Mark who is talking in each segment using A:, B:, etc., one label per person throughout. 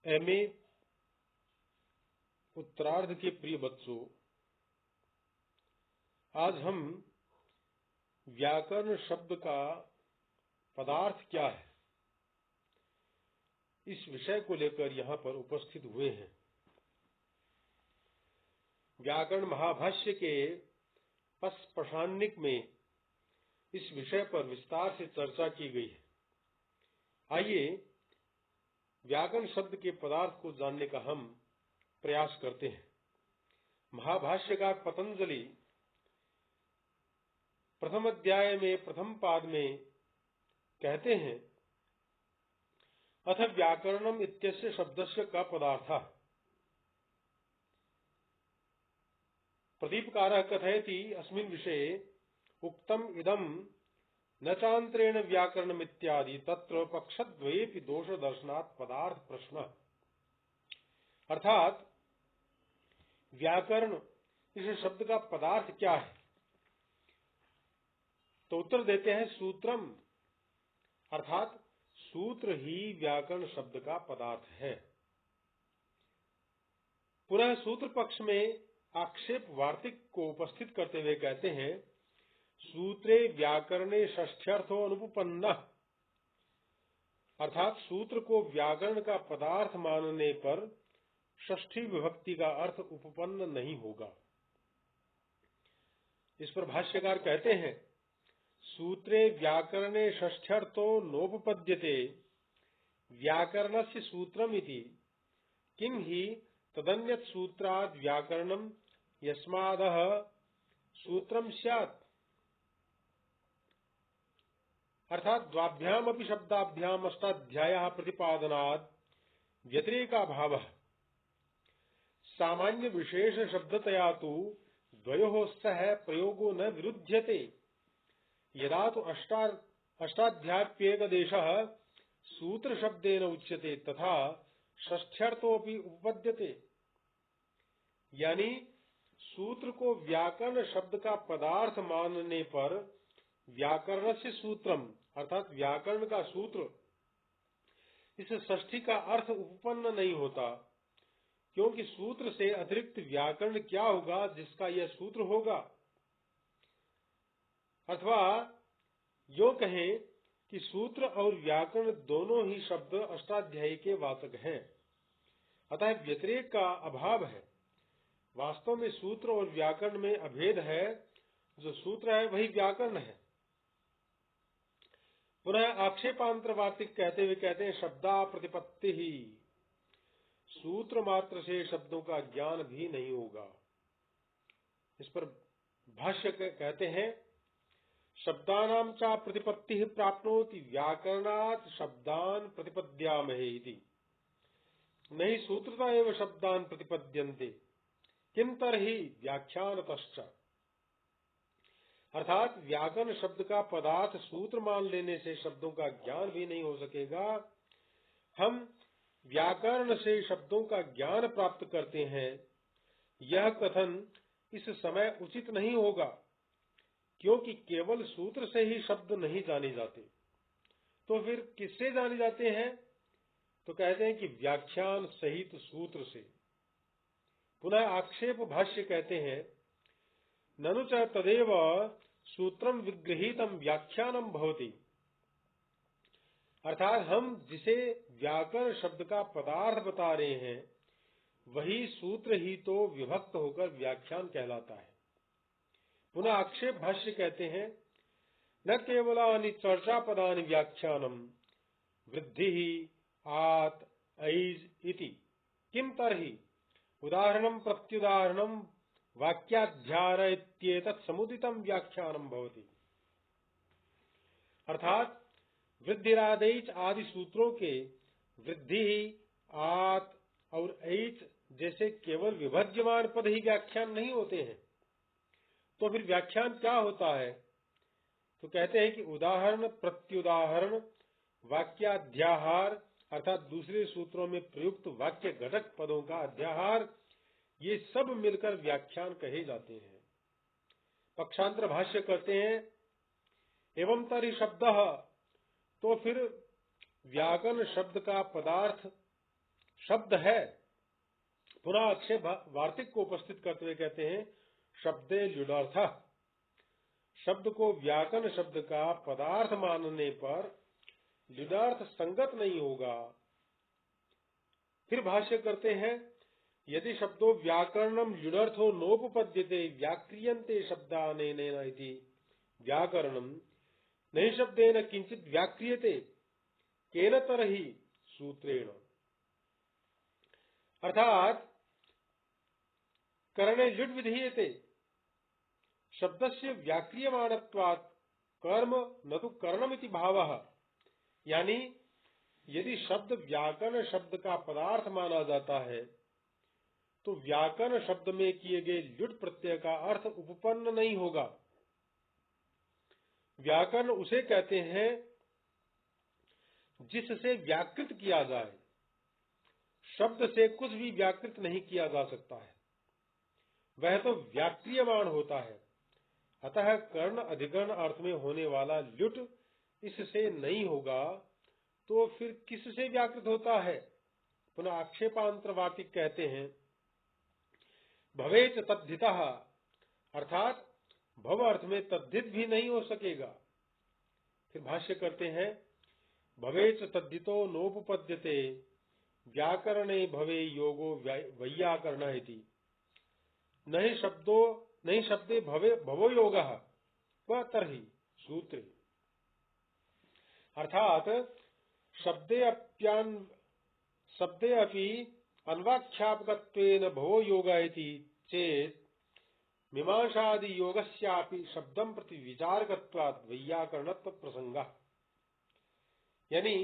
A: MA उत्तरार्ध के प्रिय बच्चों, आज हम व्याकरण शब्द का पदार्थ क्या है इस विषय को लेकर यहाँ पर उपस्थित हुए हैं। व्याकरण महाभाष्य के पश्चान्निक में इस विषय पर विस्तार से चर्चा की गई है। आइए व्याकरण शब्द के पदार्थ को जानने का हम प्रयास करते हैं। महाभाष्यकार पतंजलि प्रथम अध्याय में प्रथम पाद में कहते हैं, अथ व्याकरणम इत्यस्य शब्दस्य का पदार्थः। प्रदीपकारः कथयति अस्मिन् विषये उक्तम इदम न चांतरेण व्याकरणम इत्यादि तत्र पक्षद्वयेपि दोष दर्शनात् पदार्थ प्रश्न। अर्थात व्याकरण इस शब्द का पदार्थ क्या है, तो उत्तर देते हैं सूत्रम, अर्थात सूत्र ही व्याकरण शब्द का पदार्थ है। पुनः सूत्र पक्ष में आक्षेप वार्तिक को उपस्थित करते हुए कहते हैं, सूत्रे व्याकरणे षष्ठ्यर्थो अनुपपन्नः, अर्थात सूत्र को व्याकरण का पदार्थ मानने पर षष्ठी विभक्ति का अर्थ उपपन्न नहीं होगा। इस पर भाष्यकार कहते हैं, सूत्रे व्याकरणे षष्ठ्यर्थो नोपपद्यते व्याकरणस्य सूत्रमिति किम ही तदन्यत् सूत्राद् व्याकरणं यस्मादः सूत्रम स्यात्। अर्थात द्वाभ्याम अपि शब्दाभ्याम अष्टाध्यायः प्रतिपादनात् व्यतिरेकाभावः सामान्य विशेष शब्दतया तु द्वयोः सह प्रयोगो न विरुध्यते। यदा तो अष्टाध्याप्येकदेशः सूत्र शब्देन उच्यते तथा षष्ठ्यर्थोऽपि उपपद्यते। यानी सूत्र को व्याकरण शब्द का पदार्थ मानने पर व्याकरण से सूत्रम, अर्थात व्याकरण का सूत्र, इस षष्ठी का अर्थ उपपन्न नहीं होता, क्योंकि सूत्र से अतिरिक्त व्याकरण क्या होगा जिसका यह सूत्र होगा। अथवा यो कहें कि सूत्र और व्याकरण दोनों ही शब्द अष्टाध्यायी के वाचक हैं, अतः व्यतिरेक का अभाव है। वास्तव में सूत्र और व्याकरण में अभेद है, जो सूत्र है वही व्याकरण है। पुनः आक्षेपांतर वार्तिक कहते हुए कहते हैं, शब्दा प्रतिपत्ति ही, सूत्र मात्र से शब्दों का ज्ञान भी नहीं होगा। इस पर भाष्य कहते हैं, शब्दानां च प्रतिपत्ति प्राप्नोति व्याकरणात् शब्दान् प्रतिपद्यामहे इति नहि सूत्रता एव शब्दान् प्रतिपद्यन्ते किम तर्हि व्याख्यानतश्च। अर्थात व्याकरण शब्द का पदार्थ सूत्र मान लेने से शब्दों का ज्ञान भी नहीं हो सकेगा। हम व्याकरण से शब्दों का ज्ञान प्राप्त करते हैं, यह कथन इस समय उचित नहीं होगा, क्योंकि केवल सूत्र से ही शब्द नहीं जाने जाते, तो फिर किससे जाने जाते हैं? तो कहते हैं कि व्याख्यान सहित सूत्र से। पुनः आक्षेप भाष्य कहते हैं, ननु च तदेव सूत्रम विगृहीतम व्याख्यानम भवति। अर्थात हम जिसे व्याकरण शब्द का पदार्थ बता रहे हैं, वही सूत्र ही तो विभक्त होकर व्याख्यान कहलाता है। पुनः आक्षेप भाष्य कहते हैं, न केवलानि चर्चा पदानि व्याख्यानम वृद्धि आत ऐज इति किम तर्हि उदाहरणं प्रत्युदाहरणं वाक्याध्याय इत्येतत् समुदितं व्याख्यानम भवति। अर्थात वृद्धिरादैच आदि सूत्रों के वृद्धि, आत और ऐच जैसे केवल विभज्यमान पद ही व्याख्यान नहीं होते हैं, तो फिर व्याख्यान क्या होता है? तो कहते हैं कि उदाहरण, प्रत्युदाहरण, वाक्याध्याहार, अर्थात दूसरे सूत्रों में प्रयुक्त वाक्य घटक पदों का अध्याहार, ये सब मिलकर व्याख्यान कहे जाते हैं। पक्षांतर भाष्य करते हैं, एवं तर्हि शब्दः, तो फिर व्याकरण शब्द का पदार्थ शब्द है। पुनः अक्षय वार्तिक को उपस्थित करते हुए कहते हैं शब्दे ल्युडार्थ। शब्द को व्याकरण शब्द का पदार्थ मानने पर ल्युडार्थ संगत नहीं होगा। फिर भाष्य करते हैं यदि शब्दों व्याकरणम ल्युडर्थो नोपपद्यते व्याक्रियन्ते शब्दानेन इति व्याकरणम नहीं शब्देन किंचित व्याक्रियते केन तरहि सूत्रेण। अर्थात करणे ल्युड् विधीयते शब्दस्य व्याक्रियमाणत्वात् कर्म न तो करणमिति भावः। यानी यदि शब्द व्याकरण शब्द का पदार्थ माना जाता है तो व्याकरण शब्द में किए गए ल्युट् प्रत्यय का अर्थ उपपन्न नहीं होगा। व्याकरण उसे कहते हैं जिससे व्याकृत किया जाए। शब्द से कुछ भी व्याकृत नहीं किया जा सकता है, वह तो व्याक्रियमाण होता है। अतः कर्ण अधिकरण अर्थ में होने वाला ल्युट् इससे नहीं होगा तो फिर किससे व्याकृत होता है। पुनः आक्षेपांतर वार्तिक कहते हैं भवेत तद्धितः, अर्थात भव अर्थ में तद्धित भी नहीं हो सकेगा। फिर भाष्य करते हैं भवेत तद्धितो नोपपद्यते व्याकरणे भवे योगो वैयाकरण इति नहीं शब्दे भवो योगः व तर्हि सूत्रे। अर्थात शब्दे अपि अन्वाख्यापकत्वेन भवो योगः इति चेत् मीमांसादि योगस्यापि शब्दं प्रति विचारकत्वात् वैयाकरणत्व प्रसंगः। यानी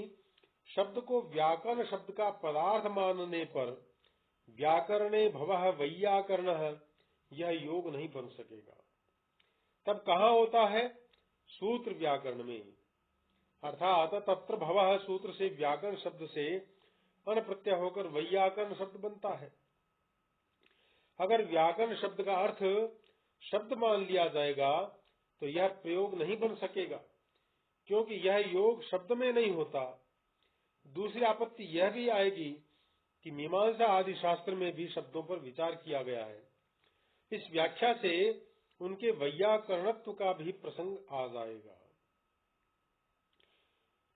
A: शब्द को व्याकरण शब्द का पदार्थ मानने पर व्याकरणे भवः वैयाकरणः यह योग नहीं बन सकेगा। तब कहाँ होता है? सूत्र व्याकरण में। अर्थात तत्र भवः सूत्र से व्याकरण शब्द से अन प्रत्यय होकर वैयाकरण शब्द बनता है। अगर व्याकरण शब्द का अर्थ शब्द मान लिया जाएगा तो यह प्रयोग नहीं बन सकेगा, क्योंकि यह योग शब्द में नहीं होता। दूसरी आपत्ति यह भी आएगी कि मीमांसा आदि शास्त्र में भी शब्दों पर विचार किया गया है। इस व्याख्या से उनके वैयाकरणत्व का भी प्रसंग आ जाएगा।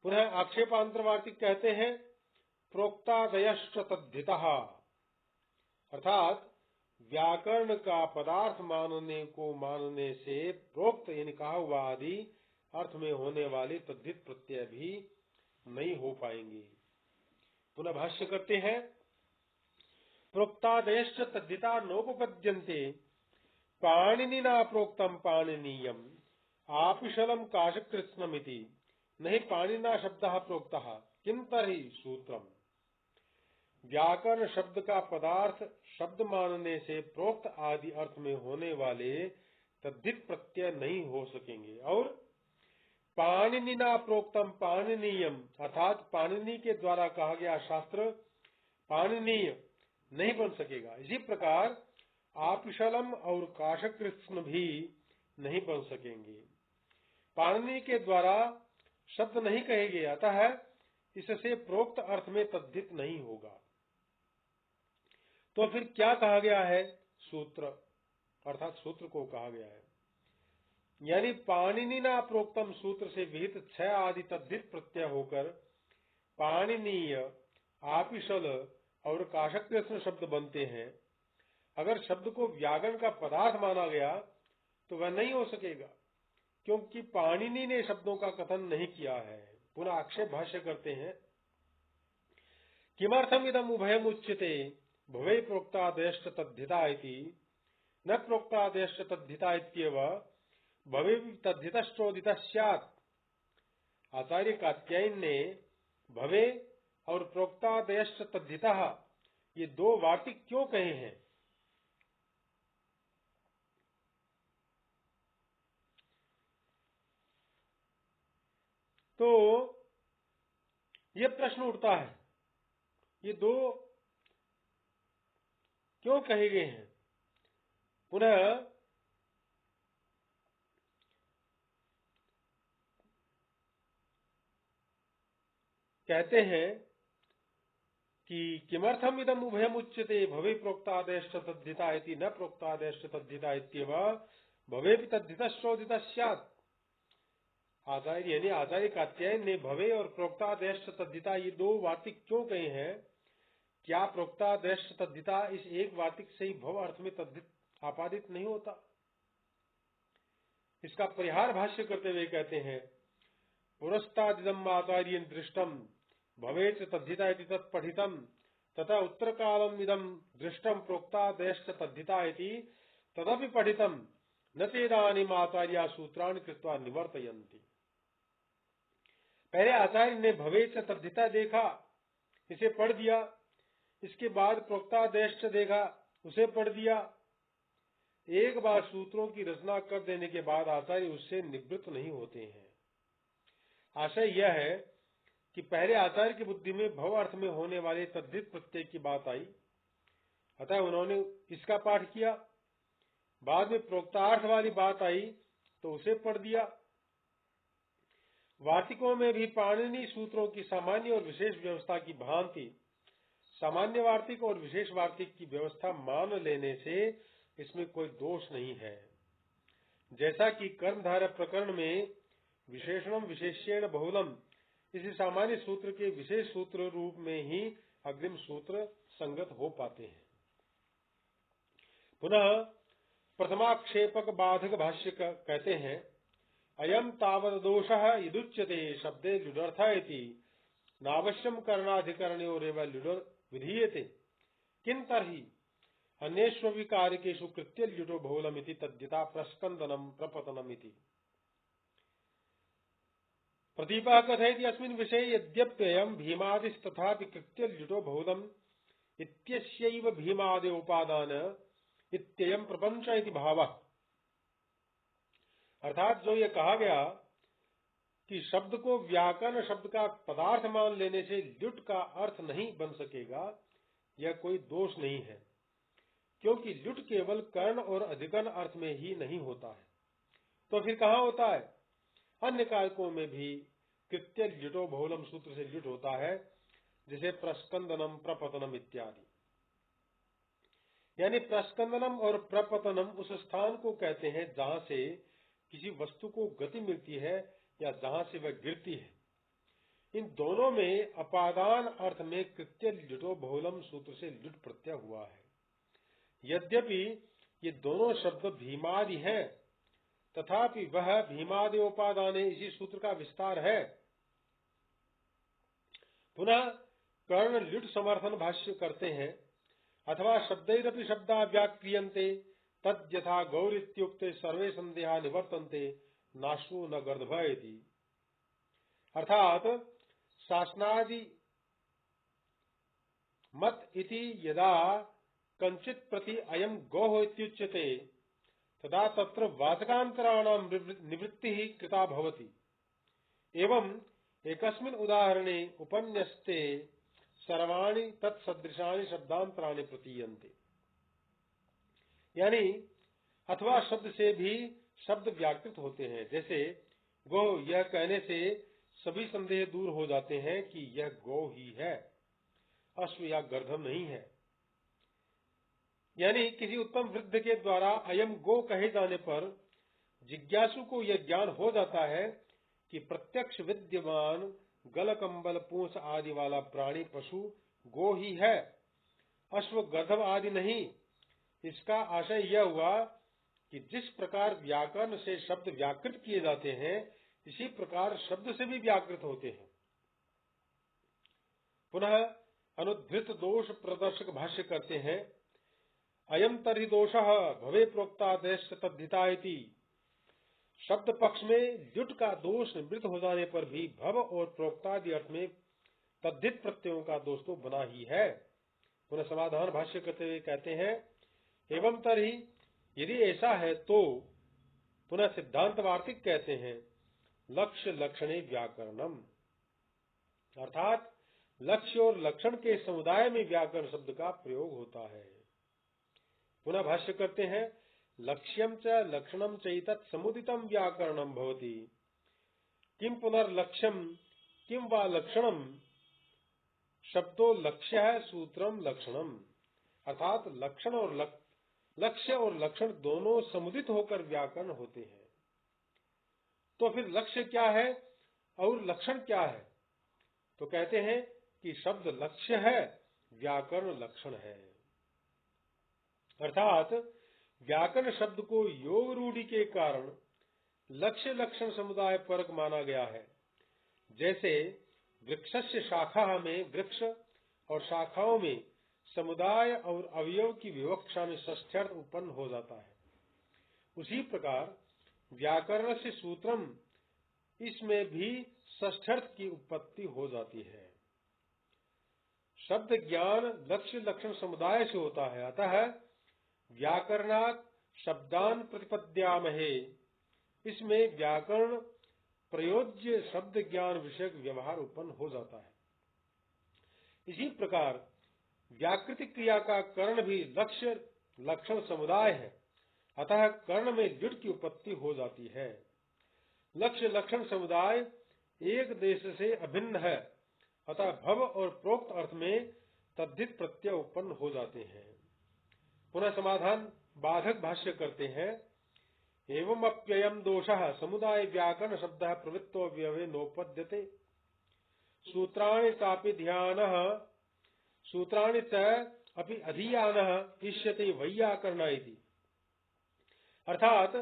A: पुनः आक्षेपांतर वार्तिक कहते हैं प्रोक्तादयश्च तद्धितः, अर्थात व्याकरण का पदार्थ मानने से प्रोक्त यानी कहा हुआ आदि अर्थ में होने वाले तद्धित प्रत्यय भी नहीं हो पाएंगे। पुनः भाष्य करते हैं प्रोक्तादयश्च तद्धिता नोपपद्यन्ते पाणिनिना प्रोक्तम पाणिनीयम आपिशलम काशकृत्स्नमिति नहीं पाणिना शब्दः प्रोक्तः किं तर्हि सूत्रम। व्याकरण शब्द का पदार्थ शब्द मानने से प्रोक्त आदि अर्थ में होने वाले तद्धित प्रत्यय नहीं हो सकेंगे। और पाणिनिना प्रोक्तम पाणिनीयम, अर्थात पाणिनि के द्वारा कहा गया शास्त्र पाणिनीय नहीं बन सकेगा। इसी प्रकार आपिशलम और काशकृत्स्न भी नहीं बन सकेंगे। पाणिनि के द्वारा शब्द नहीं कहेंगे, अतः इससे प्रोक्त अर्थ में तद्धित नहीं होगा। तो फिर क्या कहा गया है? सूत्र, अर्थात सूत्र को कहा गया है। यानी पाणिनिना प्रोक्तम सूत्र से विहित 6 आदि तद्धित प्रत्यय होकर पाणिनीय, आपिशल और काशकृत्स्न शब्द बनते हैं। अगर शब्द को व्याकरण का पदार्थ माना गया तो वह नहीं हो सकेगा, क्योंकि पाणिनि ने शब्दों का कथन नहीं किया है। पुनः आक्षेप भाष्य करते हैं किमर्थम इदम उभयम उच्यते भवे प्रोक्तादयश्च तद्धिता इति न प्रोक्तादयश्च तद्धिता इत्येव भवे तद्धितश्चोदितः स्यात्। आचार्य कात्यायन ने भवे और प्रोक्तादयश्च तद्धितः ये 2 वार्तिक क्यों कहे हैं? तो ये प्रश्न उठता है ये 2 क्यों कहे गए हैं? पुनः कहते हैं कि किमर्थम इदम उभयम उच्यते भवे प्रोक्तादेश्च तद्धिता इति न प्रोक्तादेश्च तद्धिता इत्येव भवेपि तद्धितश्चोदितः स्यात्। आचार्य यानी आचार्य कात्यायन ने भवे और प्रोक्तादेश्च तद्धिता ये दो वार्तिक क्यों कहे हैं? क्या प्रोक्तादेश्च तद्धिता इस एक वार्तिक से ही भव अर्थ में तद्धित आपादित नहीं होता? इसका परिहार भाष्य करते हुए कहते हैं, पुरस्तादिदम आचार्येण दृष्टम भवेच तद्धिता इति तत्पठितम तथा उत्तर कालम इदम दृष्टम प्रोक्तादेश्च तद्धिता इति तदपि पठितम न तेदानीम आचार्या सूत्राणि कृत्वा निवर्तयन्ति। पहले आचार्य ने भवेच तद्धिता देखा, इसे पढ़ दिया, इसके बाद प्रोक्तादेश्च देखा, उसे पढ़ दिया। एक बार सूत्रों की रचना कर देने के बाद आचार्य उससे निवृत्त नहीं होते हैं। आशय यह है कि पहले आचार्य की बुद्धि में भव अर्थ में होने वाले तद्धित प्रत्यय की बात आई, अतः उन्होंने इसका पाठ किया। बाद में प्रोक्तार्थ वाली बात आई तो उसे पढ़ दिया। वार्तिकों में भी पाणिनि सूत्रों की सामान्य और विशेष व्यवस्था की भांति सामान्य वार्तिक और विशेष वार्तिक की व्यवस्था मान लेने से इसमें कोई दोष नहीं है। जैसा कि कर्मधारय प्रकरण में विशेषणम विशेष्येण बहुलम इसी सामान्य सूत्र के विशेष सूत्र रूप में ही अग्रिम सूत्र संगत हो पाते हैं। पुनः प्रथमाक्षेपक बाधक भाष्य कहते हैं, अयम तावद दोषः यदुच्यते शब्दे लुडर्थ इति नावश्यम करणाधिकरणयोरेव लुडर विधीयते किं तर्हि अन्येष्वपि कारकेषु कृत्य ल्युटो बहुलमिति तद्यथा प्रस्कंदनम प्रपतनम इति। प्रदीपः कथयति अस्मिन् विषये यद्यप्ययम् भीमादिस्तथापि कृत्य ल्युटो बहुलम् इत्यस्यैव भीमादि उपादान इत्ययम् प्रपंच इति भावः। अर्थात जो ये कहा गया कि शब्द को व्याकरण शब्द का पदार्थ मान लेने से ल्युट का अर्थ नहीं बन सकेगा, यह कोई दोष नहीं है, क्योंकि ल्युट केवल कर्ण और अधिकरण अर्थ में ही नहीं होता है, तो फिर कहाँ होता है? अन्य कारकों में भी कृत्य ल्युटो बहुलम सूत्र से ल्युट होता है, जैसे प्रस्कंदनम प्रपतनम इत्यादि। यानी प्रस्कंदनम और प्रपतनम उस स्थान को कहते हैं जहां से किसी वस्तु को गति मिलती है या जहां से वह गिरती है। इन दोनों में अपादान अर्थ में कृत्य ल्युटो बहुलम सूत्र से ल्युट प्रत्यय हुआ है। यद्यपि ये दोनों शब्द भीमादि हैं, तथापि वह भीमादि उपादान इसी सूत्र का विस्तार है। पुनः कर्ण ल्युट समर्थन भाष्य करते हैं, अथवा शब्दैरपि शब्दा व्याक्रियन्ते तद्यथा गौरित्युक्ते सर्वे संदेहा निवर्तन्ते नाशो न गर्दभ इति। अर्थात शासनादि मत इति यदा कंचित प्रति अयम गौः इत्युच्यते तदा तत्र वाचकान्तराणां निवृत्तिः कृता भवति। एवं एकस्मिन् उदाहरणे उपन्यस्ते सर्वाणि तत्सदृशानि शब्दांतराणि प्रतीयन्ते। यानी अथवा शब्द से भी शब्द व्याकृत होते हैं, जैसे गो यह कहने से सभी संदेह दूर हो जाते हैं कि यह गौ ही है, अश्व या गर्दभ नहीं है। यानी किसी उत्तम वृद्ध के द्वारा अयम गो कहे जाने पर जिज्ञासु को यह ज्ञान हो जाता है कि प्रत्यक्ष विद्यमान गल कंबल पूंछ आदि वाला प्राणी पशु गो ही है, अश्व गर्दभ आदि नहीं। इसका आशय यह हुआ कि जिस प्रकार व्याकरण से शब्द व्याकृत किए जाते हैं, इसी प्रकार शब्द से भी व्याकृत होते हैं। पुनः अनुद्धृत दोष प्रदर्शक भाष्य करते हैं, अयम तर्हि दोषः भवे प्रोक्तादेश तद्धिता इति। शब्द पक्ष में ल्युट का दोष निवृत्त हो जाने पर भी भव और प्रोक्तादि अर्थ में तद्धित प्रत्ययों का दोष तो बना ही है। पुनः समाधान भाष्य करते हुए कहते हैं, एवं तर्हि यदि ऐसा है तो पुनः सिद्धांत वार्तिक कहते हैं, लक्ष्य लक्षणे व्याकरणम, अर्थात लक्ष्य और लक्षण के समुदाय में व्याकरण शब्द का प्रयोग होता है। पुनः भाष्य करते हैं, लक्ष्यम च लक्षणम चैतत् समुदितम व्याकरणम भवति किम पुनर्लक्ष्यम किम वा लक्षणम शब्दों लक्ष्य है सूत्रम लक्षणम, अर्थात लक्ष्य और लक्षण दोनों समुदित होकर व्याकरण होते हैं। तो फिर लक्ष्य क्या है और लक्षण क्या है? तो कहते हैं कि शब्द लक्ष्य है, व्याकरण लक्षण है। अर्थात व्याकरण शब्द को योग रूढ़ि के कारण लक्ष्य लक्षण समुदाय परक माना गया है। जैसे वृक्षस्य शाखा में वृक्ष और शाखाओं में समुदाय और अवयव की विवक्षा में षष्ठ्यर्थ उत्पन्न हो जाता है, उसी प्रकार व्याकरण से सूत्रम, इसमें भी षष्ठ्यर्थ की उत्पत्ति हो जाती है। शब्द ज्ञान लक्ष्य लक्षण समुदाय से होता है, अतः व्याकरणात् शब्दान प्रतिपद्यामहे, इसमें व्याकरण प्रयोज्य शब्द ज्ञान विषयक व्यवहार उत्पन्न हो जाता है। इसी प्रकार व्याकृतिक क्रिया का कर्ण भी लक्ष्य लक्षण समुदाय है, अतः कर्ण में जुट की उत्पत्ति हो जाती है। लक्ष्य लक्षण समुदाय एक देश से अभिन्न है, अतः भव और प्रोक्त अर्थ में तद्धित प्रत्यय उत्पन्न हो जाते हैं। पुनः समाधान बाधक भाष्य करते हैं, एवं अप्ययम दोषः समुदाय व्याकरण शब्दः प्रवृत्तो व्यवे नोपद्यते, सूत्राणि चापि ध्यानः सूत्राणि च अपि अधीयानः इष्यते वैयाकरण इति। अर्थात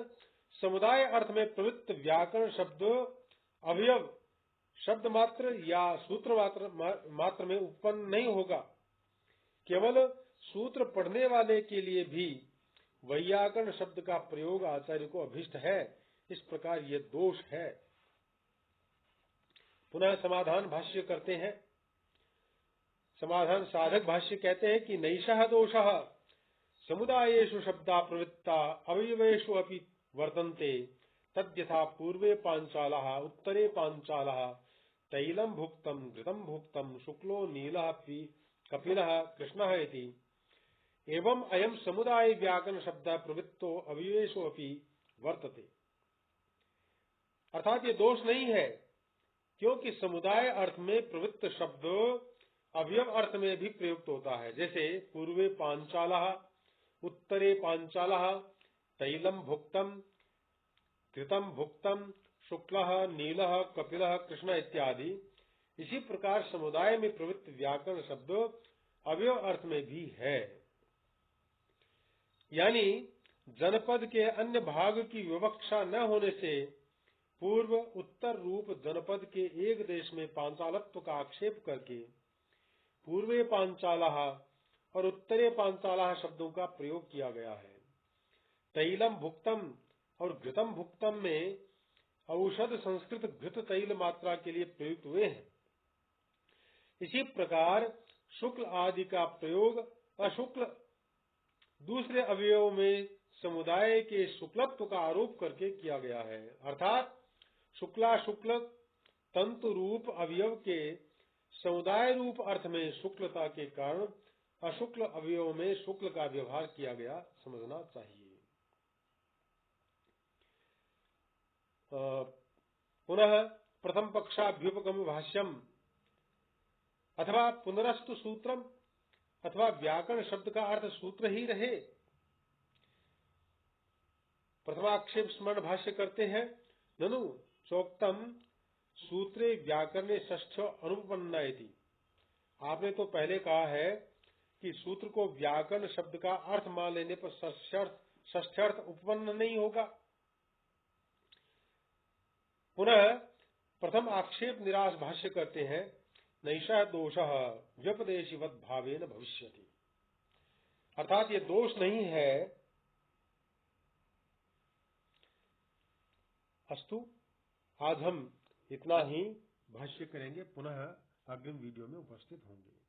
A: समुदाय अर्थ में प्रवृत्त व्याकरण शब्द अवयव शब्द मात्र या सूत्र मात्र में उत्पन्न नहीं होगा, केवल सूत्र पढ़ने वाले के लिए भी वैयाकरण शब्द का प्रयोग आचार्य को अभिष्ट है, इस प्रकार ये दोष है। पुनः समाधान भाष्य करते हैं, समाधान साधक भाष्य कहते हैं कि नैषः दोषः समुदायेषु शब्दा प्रवृत्ता अवयवेषु अपि वर्तन्ते, तद्यथा पूर्वे पांचालः उत्तरे पांचालः तैलम भुक्तम घृतम भुक्तम शुक्लो नीलः कपिलः कृष्णः इति। एवं अयम समुदाय व्याकरण शब्द प्रवृत्तो अवयवेषु अपि वर्तते। अर्थात ये दोष नहीं है, क्योंकि समुदाय अर्थ में प्रवृत्त शब्द अवयव अर्थ में भी प्रयुक्त होता है। जैसे पूर्वे पांचालः उत्तरे पांचालः तैलम भुक्तम घृतम भुक्तम शुक्लः नीलः कपिलः कृष्ण इत्यादि। इसी प्रकार समुदाय में प्रवृत्त व्याकरण शब्द अवयव अर्थ में भी है, यानी जनपद के अन्य भाग की विवक्षा न होने से पूर्व उत्तर रूप जनपद के एक देश में पांचालत्व का आक्षेप करके पूर्वे पांचालः और उत्तरे पांचालः शब्दों का प्रयोग किया गया है। तैलम भुक्तम और घृतम भुक्तम में औषध संस्कृत घृत तैल मात्रा के लिए प्रयुक्त हुए हैं। इसी प्रकार शुक्ल आदि का प्रयोग अशुक्ल दूसरे अवयवों में समुदाय के शुक्लत्व का आरोप करके किया गया है। अर्थात शुक्ला शुक्ल तंतु रूप अवयव के समुदाय रूप अर्थ में शुक्लता के कारण अशुक्ल अवयव में शुक्ल का व्यवहार किया गया समझना चाहिए। पुनः प्रथम पक्षाभ्युपगम भाष्यम अथवा पुनरस्तु सूत्रम, अथवा व्याकरण शब्द का अर्थ सूत्र ही रहे। प्रथमाक्षेप स्मरण भाष्य करते हैं, ननु चोक्तम सूत्रे व्याकरणे षष्ठ्यो अनुपन्ना इति। आपने तो पहले कहा है कि सूत्र को व्याकरण शब्द का अर्थ मान लेने पर षष्ठ्यर्थ उपपन्न नहीं होगा। पुनः प्रथम आक्षेप निराश भाष्य करते हैं, नैषः दोषः व्यपदेशिवत् भावेन भविष्यति। अर्थात ये दोष नहीं है। अस्तु, आज हम इतना ही भाष्य करेंगे, पुनः अग्रिम वीडियो में उपस्थित होंगे।